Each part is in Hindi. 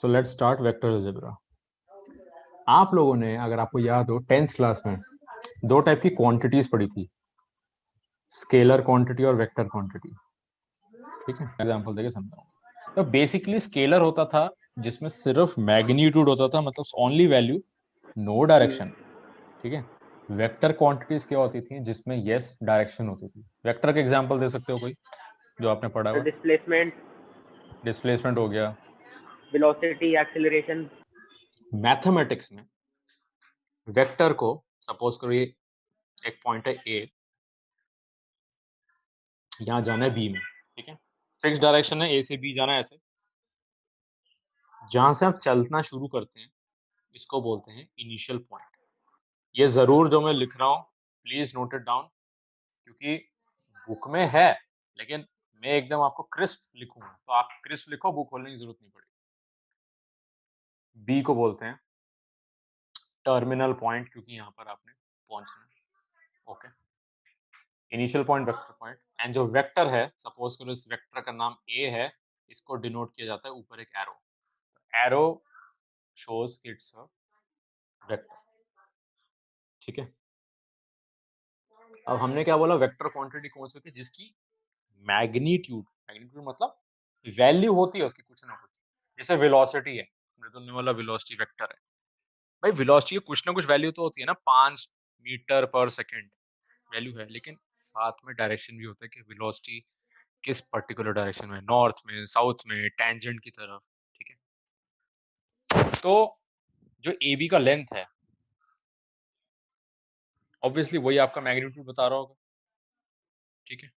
So let's start vector algebra. आप लोगों ने, अगर आपको याद हो, 10th क्लास में दो टाइप की क्वांटिटीज पढ़ी थी, स्केलर क्वांटिटी और वेक्टर क्वांटिटी। ठीक है, एग्जांपल देके समझाऊंगा। तो बेसिकली स्केलर होता था जिसमें सिर्फ मैग्नीट्यूड होता था, मतलब ओनली वैल्यू, नो डायरेक्शन। ठीक है। वेक्टर क्वांटिटीज क्या होती थी जिसमें यस डायरेक्शन होती थी। वेक्टर के एग्जांपल दे सकते हो कोई जो आपने पढ़ा हुआ? डिस्प्लेसमेंट, डिस्प्लेसमेंट हो गया। Velocity, acceleration. मैथमेटिक्स में वेक्टर को, सपोज करो ये एक पॉइंट है ए, यहाँ जाना है बी में। ठीक है, फिक्स डायरेक्शन है, ए से बी जाना है ऐसे। जहां से आप चलना शुरू करते हैं इसको बोलते हैं इनिशियल पॉइंट। ये जरूर जो मैं लिख रहा हूं प्लीज नोट इट डाउन, क्योंकि बुक में है, लेकिन मैं एकदम आपको क्रिस्प लिखूंगा, तो आप क्रिस्प लिखो, बुक खोलने की जरूरत नहीं पड़ेगी। बी को बोलते हैं टर्मिनल पॉइंट, क्योंकि यहाँ पर आपने पहुंचना है। Okay, initial point, vector point. And जो वेक्टर है, सपोज करो इस वेक्टर का नाम ए है, इसको डिनोट किया जाता है ऊपर एक arrow. Arrow shows it's a vector. ठीक है, अब हमने क्या बोला, वेक्टर क्वांटिटी कौन सी होती है जिसकी मैग्नीट्यूड, मैग्नीट्यूड मतलब वैल्यू होती है उसकी कुछ ना कुछ। जैसे वेलोसिटी है, मृदुल्य वाला वेलोसिटी वेक्टर है। भाई वेलोसिटी की कुछ ना कुछ वैल्यू तो होती है ना, 5 मीटर पर सेकंड वैल्यू है, लेकिन साथ में डायरेक्शन भी होता है कि वेलोसिटी किस पर्टिकुलर डायरेक्शन में, नॉर्थ में, साउथ में, टेंजेंट की तरफ। ठीक है, तो जो ए बी का लेंथ है, ऑब्वियसली वही आपका मैग्नीट्यूड बता रहा होगा। ठीक है,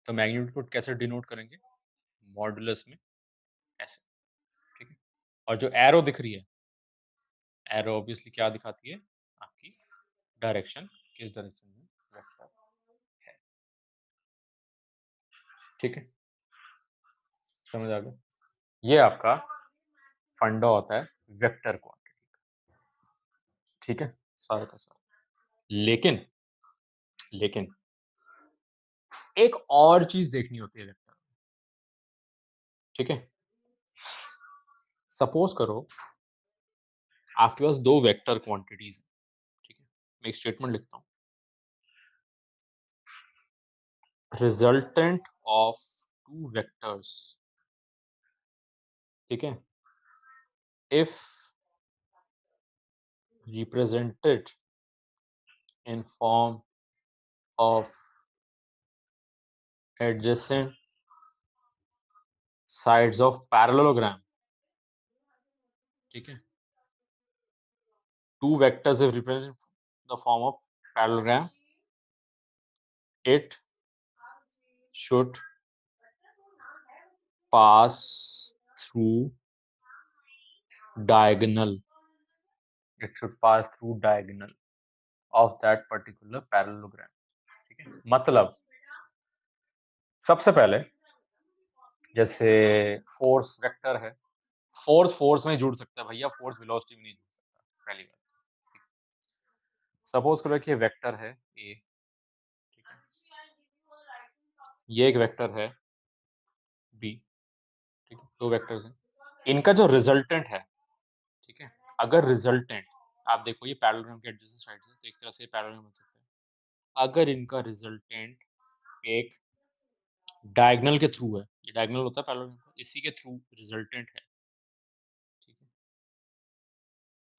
तो मैग्नीट्यूड कैसे डिनोट करेंगे? मॉडुलस में ऐसे। ठीक है, और जो एरो दिख रही है, एरो ऑब्वियसली क्या दिखाती है? आपकी डायरेक्शन, किस डायरेक्शन में वेक्टर है। ठीक है, समझ आ गया? ये आपका फंडा होता है वेक्टर क्वांटिटी का। ठीक है, सारा का सारा। लेकिन लेकिन एक और चीज देखनी होती है वेक्टर में। ठीक है, सपोज करो आपके पास दो वेक्टर क्वांटिटीज हैं। ठीक है, मैं एक स्टेटमेंट लिखता हूं, रिजल्टेंट ऑफ टू वेक्टर्स। ठीक है, if represented in form of adjacent sides of parallelogram. ठीक है, two vectors if represented in the form of parallelogram, it should pass through diagonal. It should pass through diagonal of that particular parallelogram. ठीक है, मतलब सबसे पहले जैसे फोर्स वेक्टर है, फोर्स फोर्स में जुड़ सकता है भैया, फोर्स वेलोसिटी में नहीं जुड़ सकता, पहली बात। सपोज करो कि वेक्टर है ए। ठीक है, ये एक वेक्टर है बी। ठीक है, दो वेक्टर्स हैं, इनका जो रिजल्टेंट है। ठीक है, अगर रिजल्टेंट, आप देखो ये पैरेललोग्राम के एडजेसेंट साइड्स हैं, तो एक तरह से पैरेललोग्राम बन सकते हैं। अगर इनका रिजल्टेंट एक डायगोनल के थ्रू है, ये डायगोनल होता है पैरेललोग्राम का, इसी के थ्रू रिजल्टेंट है। ठीक है,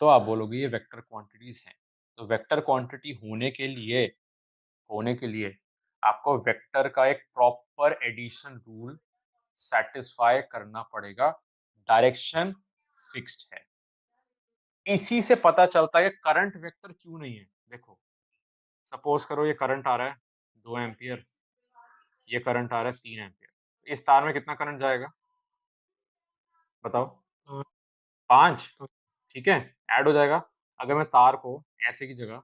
तो आप बोलोगे ये वेक्टर क्वांटिटीज हैं। तो वेक्टर क्वांटिटी होने के लिए आपको वेक्टर का एक प्रॉपर एडिशन रूल सेटिस्फाई करना पड़ेगा। डायरेक्शन फिक्स्ड है। इसी से पता चलता है कि करंट वेक्टर क्यों नहीं है। देखो, सपोज करो ये करंट आ रहा है 2 एम्पियर, ये करंट आ रहा है 3 एम्पियर। इस तार में कितना करंट जाएगा बताओ? 5। ठीक है, ऐड हो जाएगा। अगर मैं तार को ऐसे की जगह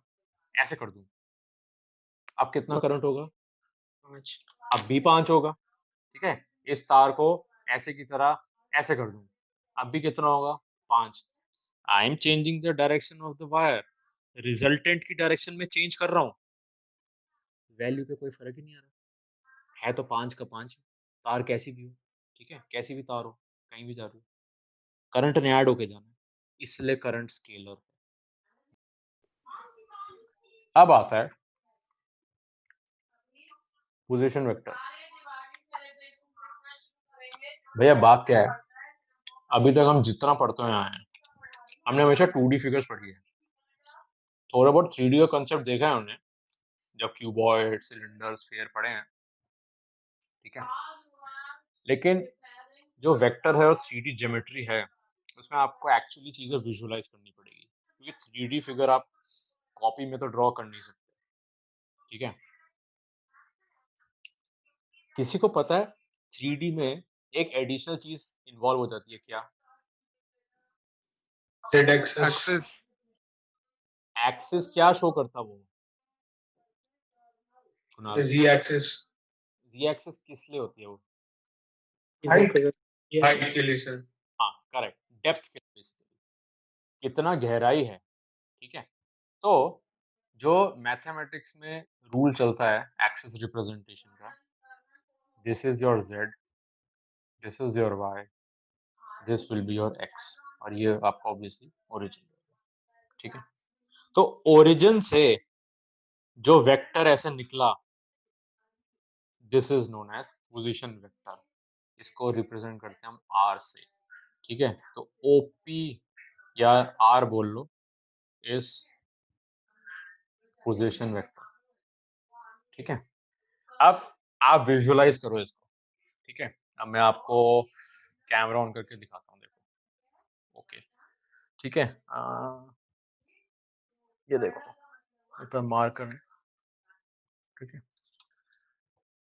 ऐसे कर दूं, अब कितना करंट होगा? 5। अब भी 5 होगा। ठीक है, इस तार को ऐसे की तरह ऐसे कर दूं, अब भी कितना होगा? 5। I am changing the direction of the wire, resultant की डायरेक्शन में चेंज कर रहा हूँ, वैल्यू पे कोई फर्क ही नहीं आ रहा है तो 5 का 5। तार कैसी भी हो, ठीक है, कैसी भी तार हो, कहीं भी जा रही हो। करंट ने ऐड होके जाना है, इसलिए करंट स्केलर है। अब आता है पोजीशन वेक्टर। भैया बात क्या है, अभी तक हम जितना पढ़ते हुए आए हैं, हमने हमेशा 2D फिगर्स पढ़ी है, थोड़ा बहुत 3D का कंसेप्ट देखा है हमने, जब क्यूबॉइड, सिलेंडर, स्फीयर पढ़े हैं, ठीक है। लेकिन जो वेक्टर है और 3D ज्योमेट्री है, उसमें आपको एक्चुअली चीजें विजुअलाइज करनी पड़ेगी, क्योंकि 3D फिगर आप कॉपी में तो ड्रॉ कर नहीं सकते, ठीक है। किसी को पता है 3D में एक एडिशनल चीज इन्वॉल्व हो जाती है क्या? Z axis. एक्सिस क्या शो करता वो? Z एक्सिस जी एक्सिस किस लिए होती है वो? हाइट के लिए सर। हाँ करेक्ट, डेप्थ के लिए बेसिकली, कितना गहराई है, ठीक है। तो जो मैथमेटिक्स में रूल चलता है एक्सिस रिप्रेजेंटेशन का, this is your z, this is your y, this will be your x, और ये आपका ऑब्वियसली ओरिजिन, ठीक है। तो ओरिजिन से जो वेक्टर ऐसे निकला, this is known as position vector, इसको रिप्रेजेंट करते हैं हम r से, ठीक है। तो OP या r बोल लो इज पोजीशन वेक्टर, ठीक है। अब आप विजुअलाइज करो इसको, ठीक है। अब मैं आपको कैमरा ऑन करके दिखाता हूँ, देखो, ओके, ठीक है। ये देखो, इतना मार्कर है, ठीक है।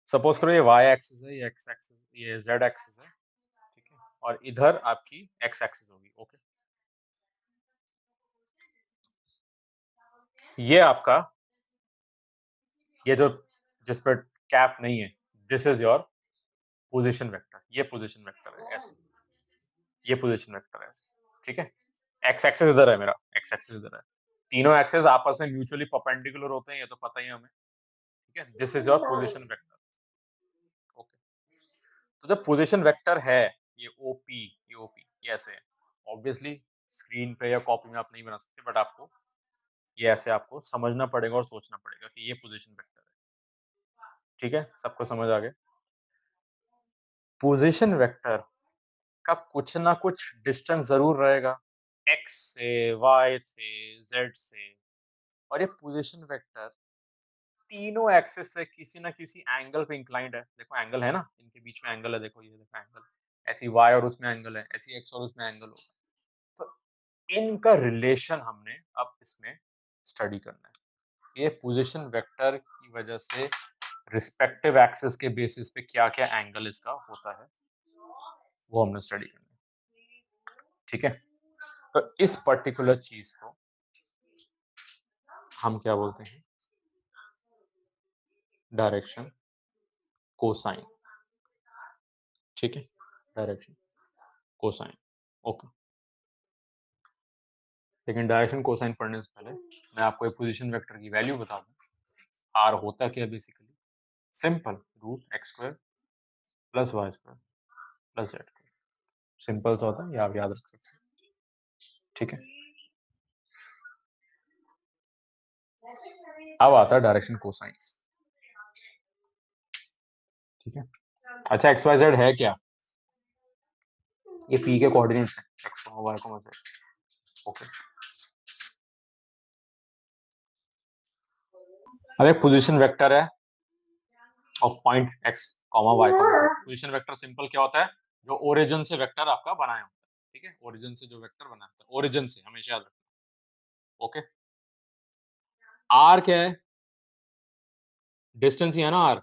सपोज करो ये y एक्सिस है, ये x एक्सिस, ये z एक्सिस है, ठीक है, और इधर आपकी x एक्सिस होगी, ओके। ये आपका, ये जो जिस पर कैप नहीं है, this is your position vector, ये पोजीशन वेक्टर है ऐसे, ये पोजीशन वेक्टर है ऐसे, ठीक है। x एक्सिस इधर है मेरा, x एक्सिस इधर है, तीनों एक्सिस आपस में म्यूचुअली परपेंडिकुलर होते हैं, ये तो पता ही है हमें, ठीक है। This is your position vector, okay. तो जब पोजीशन वेक्टर है, ये ओपी, ये ऐसे है, ऑब्वियसली स्क्रीन पे या कॉपी में आप नहीं बना सकते, बट आपको ये ऐसे आपको समझना पड़ेगा और सोचना पड़ेगा कि ये पोजीशन वेक्टर है, ठीक है। सबको समझ आ गया? पोजीशन वेक्टर का कुछ ना कुछ डिस्टेंस जरूर रहेगा, x से, y से, z से, और ये पोजीशन वेक्टर तीनों एक्सिस से किसी ना किसी एंगल पे इंक्लाइंड है। देखो एंगल है ना, इनके बीच में एंगल है, देखो ये देखो एंगल, ऐसी y और उसमें एंगल है, ऐसी x और उसमें एंगल होगा। तो इनका रिलेशन हमने अब इसमें स्टडी करना है, ये पोजीशन वेक्टर की वजह से रिस्पेक्टिव एक्सिस के बेसिस पे क्या क्या एंगल इसका होता है, वो हमने स्टडी करना है, ठीक है। तो इस पर्टिकुलर चीज को हम क्या बोलते हैं? डायरेक्शन कोसाइन, ठीक है, डायरेक्शन कोसाइन, ओके। लेकिन डायरेक्शन कोसाइन पढ़ने से पहले मैं आपको एक पोजीशन वेक्टर की वैल्यू बता दूं। आर होता क्या basically? Simple, root X square plus Y square plus Z square, simple सा होता है, ये आप याद रख सकते हैं, ठीक है। अब आता है डायरेक्शन कोसाइन, ठीक है। अच्छा एक्स वाई जेड है क्या? ये पी के कोऑर्डिनेट्स हैं, एक्स वाई जेड, ओके। अब एक पोजीशन वेक्टर है of point x, y, z। Position vector simple क्या होता है? जो ओरिजिन से वेक्टर आपका बनाया होता है, ठीक है। ओरिजिन से जो वेक्टर बनाया होता है, ओरिजिन से हमेशा याद रखना, ओके। r क्या है? डिस्टेंस ही है ना r,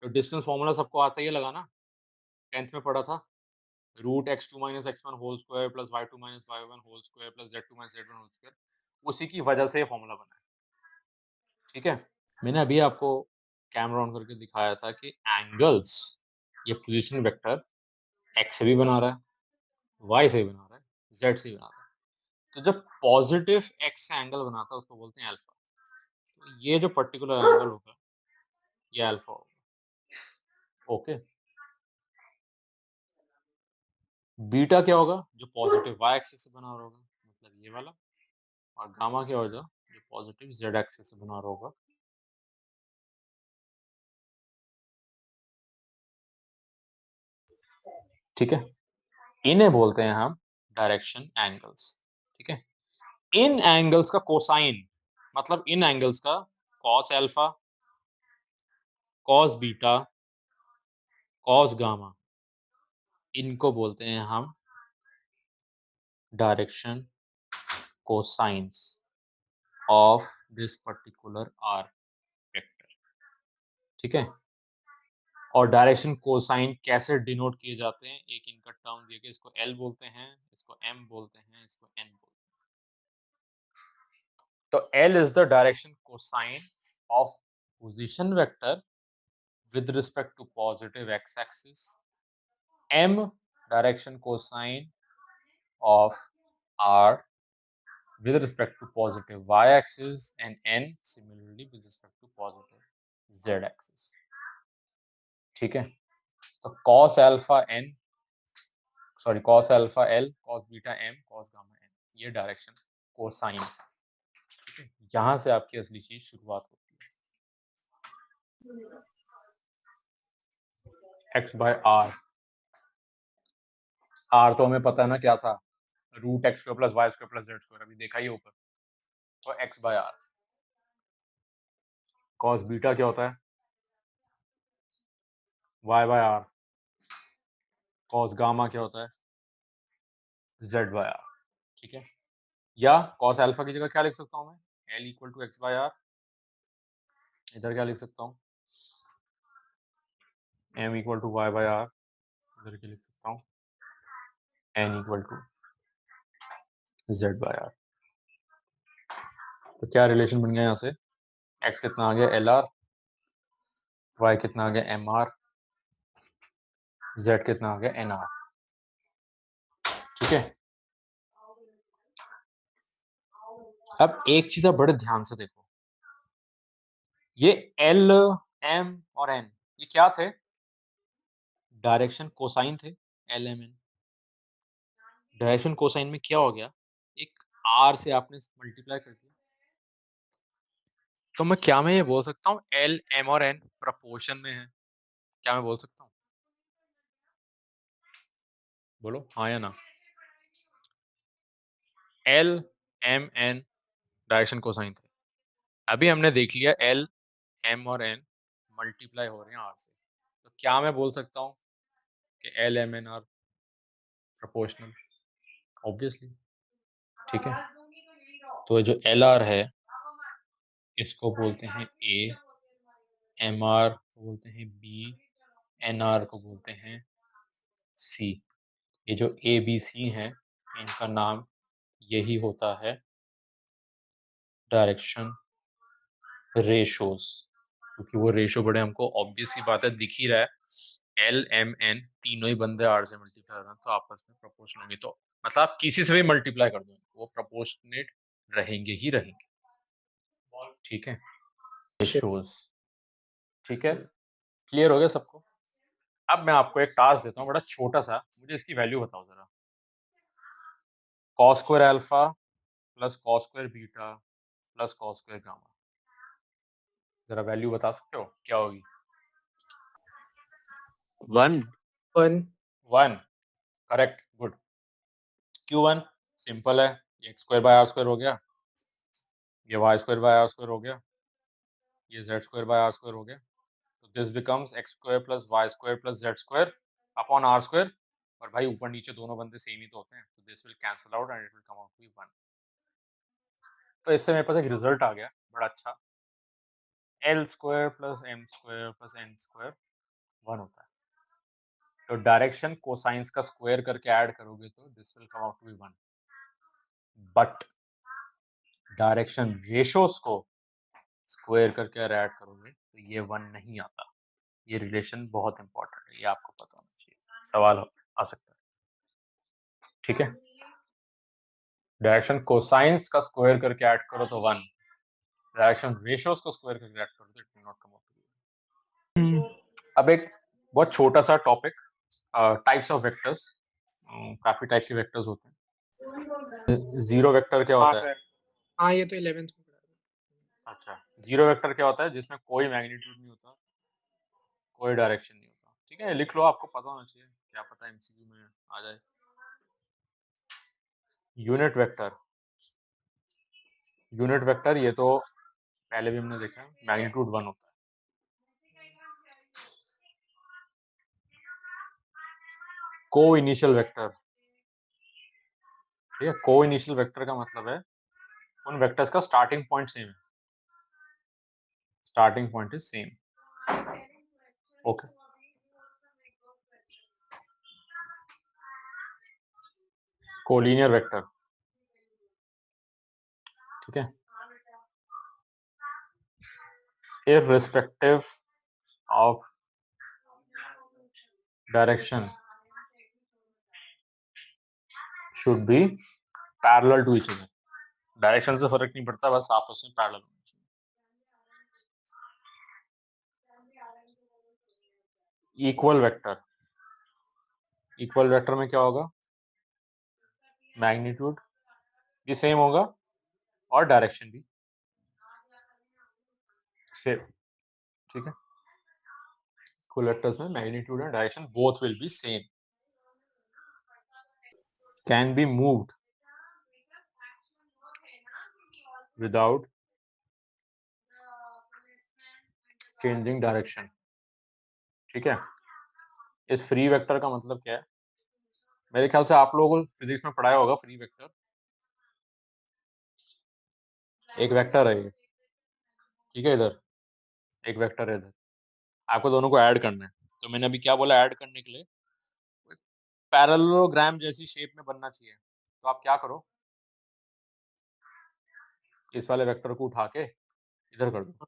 तो डिस्टेंस फॉर्मूला सबको आता ही है लगाना, 10th में पढ़ा था, root x2 minus x1 whole square plus y2 minus y1 whole square plus z2 minus z1 whole square, उसी की वजह से ये फॉर्मूला बना है, ठीक है। मैंने अभी आपको कैमरा ऑन करके दिखाया था कि एंगल्स, ये पोजीशन वेक्टर x से भी बना रहा है, y से भी बना रहा है, z से भी बना रहा है। तो जब पॉजिटिव x एंगल बनाता है उसको बोलते हैं अल्फा। तो ये जो पर्टिकुलर एंगल होगा ये अल्फा होगा, ओके। बीटा क्या होगा, जो पॉजिटिव y एक्सिस से बना रहा होगा, मतलब ये वाला, और गामा क्या होगा, जो पॉजिटिव z एक्सिस से बना रहा होगा। ठीक है, इन्हें बोलते हैं हम डायरेक्शन एंगल्स। ठीक है, इन एंगल्स का कोसाइन, मतलब इन एंगल्स का cos alpha, cos beta, cos gamma, इनको बोलते हैं हम direction cosines of this particular R vector. ठीक है, और डायरेक्शन कोसाइन कैसे डिनोट किए जाते हैं, एक इनका टर्म दिया गया, इसको एल बोलते हैं, इसको एम बोलते हैं, इसको एन बोलते हैं। तो L is the direction cosine of position vector with respect to positive x-axis, m direction cosine of r with respect to positive y-axis, and n similarly with respect to positive z-axis. ठीक है, तो cos alpha n, sorry cos alpha l, cos beta m, cos gamma n, ये डायरेक्शन कोसाइन। ठीक है, यहां से आपकी असली चीज शुरुआत होती है। x by r, r तो हमें पता है ना क्या था, root X square plus Y square plus Z square, अभी देखा ही ऊपर। तो x by r, cos beta क्या होता है, y by r, cos gamma क्या होता है, z by r। ठीक है, या cos अल्फा की जगह क्या लिख सकता हूं मैं, l equal to x by r, इधर क्या लिख सकता हूं, m equal to y by r, इधर क्या लिख सकता हूं, n equal to z by r। तो क्या रिलेशन बन गया यहाँ से, x कितना आ गया lr, y कितना आ गया mr, z कितना आ गया nr। ठीक है, अब एक चीज आप बड़े ध्यान से देखो, ये l, m और n ये क्या थे, डायरेक्शन कोसाइन थे, l, m, n। Direction cosine में क्या हो गया, एक r से आपने मल्टीप्लाई कर दिया, तो मैं ये बोल सकता हूँ l, m और n प्रपोर्शन में है, क्या मैं बोल सकता हूँ, बोलो हाँ या ना। l, m, n direction cosine थे, अभी हमने देख लिया l, m और n मल्टीप्लाई हो रहे हैं r से, तो क्या मैं बोल सकता हूँ कि l, m, n are proportional, obviously. ठीक है, तो जो एल आर है इसको बोलते हैं ए, एम आर को बोलते हैं बी, एन आर को बोलते हैं सी। ये जो ए बी सी हैं इनका नाम यही होता है डायरेक्शन रेशोस, क्योंकि वो रेशो बड़े हमको ऑब्वियस सी बात है दिख ही रहा है, एल, एम, एन तीनों ही बंदे आर से मल्टीप्लाई हो रहे हैं, तो आपस में प्रोपोर्शनल होंगे, तो मतलब आप किसी से भी मल्टीप्लाई कर दो वो प्रोपोर्शनेट रहेंगे ही रहेंगे। ठीक है, रेशोस। ठीक है, क्लियर हो गया सबको। अब मैं आपको एक टास्क देता हूँ बड़ा छोटा सा, मुझे इसकी वैल्यू बताओ जरा, cos square alpha plus cos square beta plus cos square gamma, जरा वैल्यू बता सकते हो क्या होगी। 1 1, करेक्ट, गुड। क्यों 1, सिंपल है, ये X square by R square हो गया, ये Y square by R square हो गया, ये Z square by R square हो गया, तो this becomes X square plus Y square plus Z square upon R square, और भाई ऊपर नीचे दोनों बंदे सेम ही तो होते हैं, तो this will cancel out and it will come out to be 1। तो इससे मेरे पास एक रिजल्ट आ गया बड़ा अच्छा, L square plus M square plus N square 1 होता है। तो डायरेक्शन कोसाइंस का स्क्वायर करके ऐड करोगे तो this will come out to be 1, but direction ratios को स्क्वायर करके ऐड करोगे तो ये 1 नहीं आता। ये रिलेशन बहुत इंपॉर्टेंट है, ये आपको पता होना चाहिए, सवाल आ सकता है। ठीक है, डायरेक्शन कोसाइंस का स्क्वायर करके ऐड करो तो 1, डायरेक्शन रेशोस को स्क्वायर करके ऐड करो तो it will not come out to be. अब एक बहुत छोटा सा टॉपिक, टाइप्स ऑफ वेक्टर्स, काफी टाइप के वेक्टर्स होते हैं। जीरो वेक्टर क्या हाँ होता है? सर, हाँ ये तो 11th में पढ़ा था। अच्छा, जीरो वेक्टर क्या होता है? जिसमें कोई मैग्नीट्यूड नहीं होता, कोई डायरेक्शन नहीं होता। ठीक है, लिख लो, आपको पता होना चाहिए, क्या पता एमसीक्यू में आ जाए। यूनिट वेक्टर, यूनिट वेक्टर ये तो पहले भी हमने देखा है, मैग्नीट्यूड 1 होता है। को इनिशियल वेक्टर, ठीक है, को इनिशियल वेक्टर का मतलब है उन वेक्टर्स का स्टार्टिंग पॉइंट सेम है, starting point is same. Okay, collinear vector, ठीक है, irrespective of direction should be parallel to each other। Direction से फर्क नहीं पड़ता, बस आपस में पैरेलल होना चाहिए। इक्वल वेक्टर, इक्वल वेक्टर में क्या होगा? मैग्नीट्यूड भी सेम होगा और डायरेक्शन भी सेम, ठीक है। इक्वल वेक्टर्स में magnitude and direction both will be same, can be moved without changing direction, ठीक है। इस फ्री वेक्टर का मतलब क्या है? मेरे ख्याल से आप लोगों को फिजिक्स में पढ़ाया होगा फ्री वेक्टर। एक वेक्टर है ये, ठीक है, इधर एक वेक्टर है, इधर आपको दोनों को ऐड करना है। तो मैंने अभी क्या बोला, ऐड करने के लिए पैरेललोग्राम जैसी शेप में बनना चाहिए। तो आप क्या करो, इस वाले वेक्टर को उठा के इधर कर दो,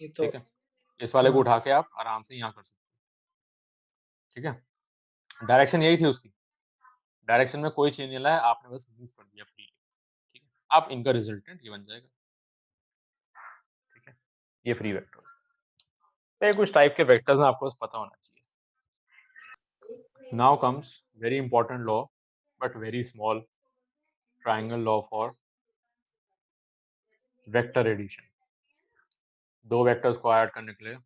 ये तो ठीक है। इस वाले को उठा के आप आराम से यहाँ कर सकते हो, ठीक है। डायरेक्शन यही थी उसकी, डायरेक्शन में कोई चेंज नहीं लाया, आपने बस मूव कर दिया फ्री, ठीक है। अब इनका रिजल्टेंट ये बन जाएगा, ठीक है। ये फ्री वेक्टर, तो ये कुछ टाइप के वेक्टर्स हैं, आपको बस पता होना चाहिए। Now comes very important law but very small, triangle law for vector addition. दो वेक्टर्स को ऐड करने के लिए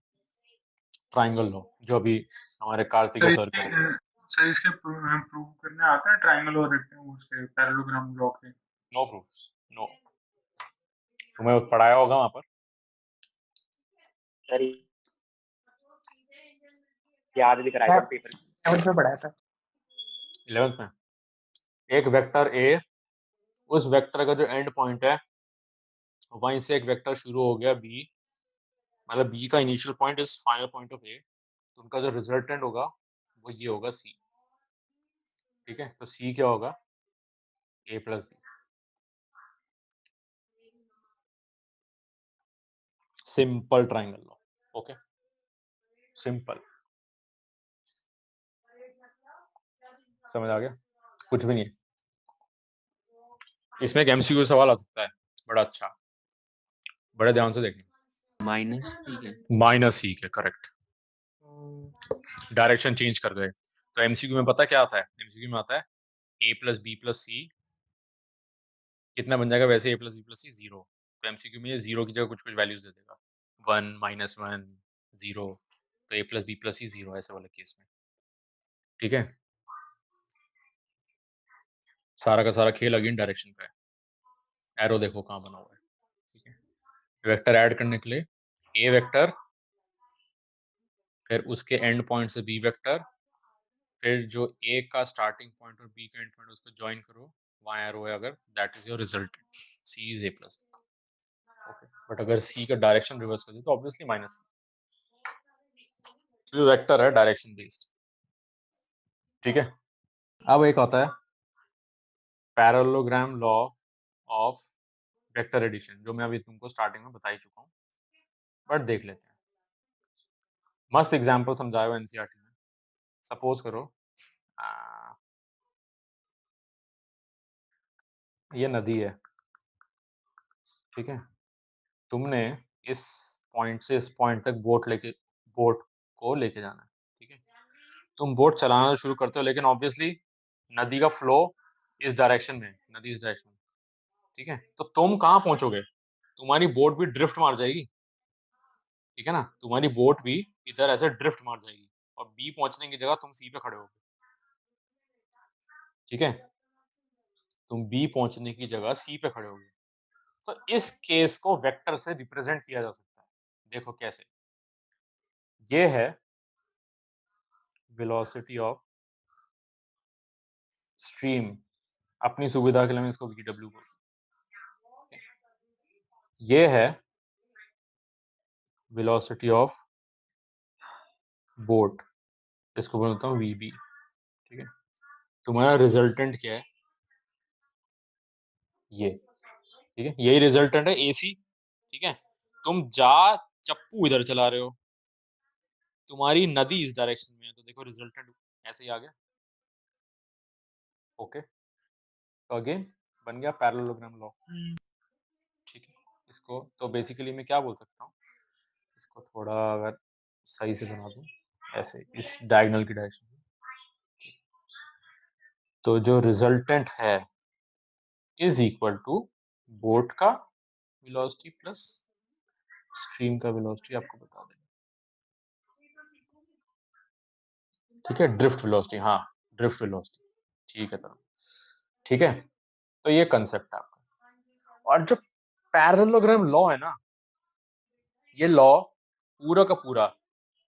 ट्राइंगल लॉ, जो अभी हमारे कार्तिक सर करेंगे। सर इसके प्रूव करने आता है ट्रायंगल और रेक्टेंगल उसके पैरेललोग्राम लॉ के? No proofs, no. तुम्हें पढ़ाया होगा वहां पर, सर याद भी कराया था पेपर। 11th में पढ़ाया था। 11th में एक वेक्टर ए, उस वेक्टर का जो एंड पॉइंट है वहीं से एक वेक्टर शुरू हो गया बी, मतलब बी का initial point is final point of A, तो उनका जो रिजल्टेंट होगा वो ये होगा सी, ठीक है। तो सी क्या होगा? A plus B. Simple triangle law, okay, simple, समझ आ गया? कुछ भी नहीं है इसमें। एक एमसीक्यू सवाल आ सकता है, बड़ा अच्छा, बड़े ध्यान से देखना। माइनस सी के, माइनस सी के, करेक्ट। डायरेक्शन चेंज कर गए, तो एमसीक्यू में पता क्या आता है? एमसीक्यू में आता है ए प्लस बी प्लस सी कितना बन जाएगा? वैसे ए प्लस बी प्लस सी 0, तो एमसीक्यू में ये 0 की जगह कुछ कुछ वैल्यूज दे देगा, 1 -1 0, तो ए प्लस बी प्लस सी 0 ऐसे वाले केस में, ठीक है। सारा का सारा खेल अगेन डायरेक्शन का है, एरो देखो कहाँ बना हुआ है, ठीक है। वेक्टर ऐड करने के लिए ए वेक्टर, फिर उसके एंड पॉइंट से बी वेक्टर, फिर जो ए का स्टार्टिंग पॉइंट और बी का एंड पॉइंट उसको ज्वाइन करो, वहाँ एरो है अगर, that is your result, C is A plus. Okay, but अगर सी का डायरेक्शन रिवर्स कर दे तो ऑब्वियसली माइनस, क्योंकि वेक्टर है डायरेक्शन बेस्ड, ठीक है। अब एक आता है parallelogram law of vector addition, जो मैं अभी तुमको स्टार्टिंग में बता ही चुका हूँ, बट देख लेते हैं। मस्त एग्जांपल समझाया हुआ एनसीईआरटी में। सपोज करो ये नदी है, ठीक है। तुमने इस पॉइंट से इस पॉइंट तक बोट को लेके जाना है, ठीक है। तुम बोट चलाना शुरू करते हो, लेकिन ऑब्वियसली नदी का फ्लो इस डायरेक्शन में, नदी इस डायरेक्शन में, ठीक है, तो तुम कहाँ पहुंचोगे? तुम्हारी बोट भी ड्रिफ्ट मार जाएगी, ठीक है ना, तुम्हारी बोट भी इधर ऐसे ड्रिफ्ट मार जाएगी और बी पहुंचने की जगह तुम सी पे खड़े होगे, ठीक है, तुम बी पहुंचने की जगह सी पे खड़े होगे। तो इस केस को वेक्टर से रिप्रेजेंट किया जा सकता है। देखो कैसे, ये है वेलोसिटी ऑफ स्ट्रीम, अपनी सुविधा के लिए मैं इसको VW बोलूं, ये है वेलोसिटी ऑफ बोट, इसको बोलता हूँ VB, ठीक है। तुम्हारा रिजल्टेंट क्या है? ये, ठीक है, यही रिजल्टेंट है AC, ठीक है। तुम जा चप्पू इधर चला रहे हो, तुम्हारी नदी इस डायरेक्शन में है, तो देखो रिजल्टेंट ऐसे ही आ गया। ओके, तो अगेन बन गया पैरेललोग्राम लॉ, ठीक है। इसको तो बेसिकली मैं क्या बोल सकता हूँ, इसको थोड़ा अगर सही से बना दूं ऐसे इस डायगोनल की डायरेक्शन में, तो जो रिजल्टेंट है इज इक्वल टू बोट का वेलोसिटी प्लस स्ट्रीम का वेलोसिटी, आपको बता दें, ठीक है, ड्रिफ्ट वेलोसिटी, हाँ ड्रिफ्ट वेलोसिटी, ठीक है, ठीक है। तो ये कंसेप्ट है आपका। और जो पैरेललोग्राम लॉ है ना, ये लॉ पूरा का पूरा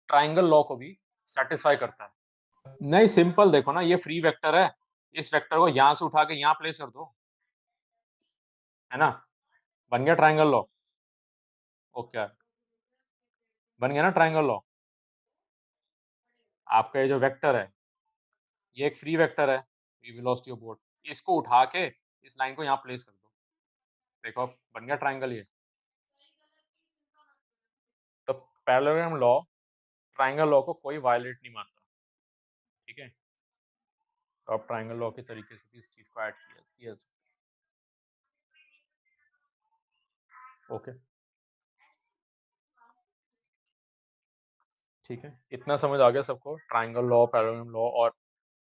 ट्राइंगल लॉ को भी सेटिस्फाई करता है। नहीं, सिंपल देखो ना, ये फ्री वेक्टर है, इस वेक्टर को यहां से उठा के यहां प्लेस कर दो, है ना, बन गया ट्राइंगल लॉ। ओके, बन गया ना ट्राइंगल लॉ। आपका ये जो वेक्टर है, ये एक फ्री वेक्टर है, वेलोसिटी ऑफ बोट, इसको उठा के इस लाइन को यहाँ प्लेस कर दो, देखो बन गया ट्राइंगल ये। तो पैरेललोग्राम लॉ ट्राइंगल लॉ को कोई वायलेट नहीं मानता, ठीक है। तो आप ट्राइंगल लॉ के तरीके से इस चीज को ऐड किया ओके, ठीक है, इतना समझ आ गया सबको, ट्राइंगल लॉ, पैरेललोग्राम लॉ, और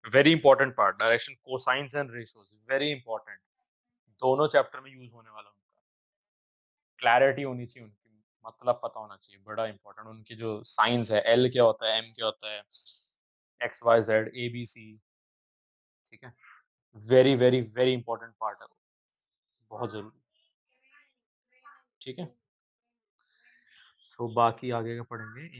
very important part direction, cosines and ratios, very important, दोनों चैप्टर में यूज होने वाला, उनका क्लैरिटी होनी चाहिए, उनकी मतलब पता होना चाहिए, बड़ा इंपॉर्टेंट, उनकी जो साइंस है, L क्या होता है, M क्या होता है, XYZ ABC, ठीक है, very very very important part है वो, बहुत जरूरी, ठीक है। सो बाकी आगे का पढ़ेंगे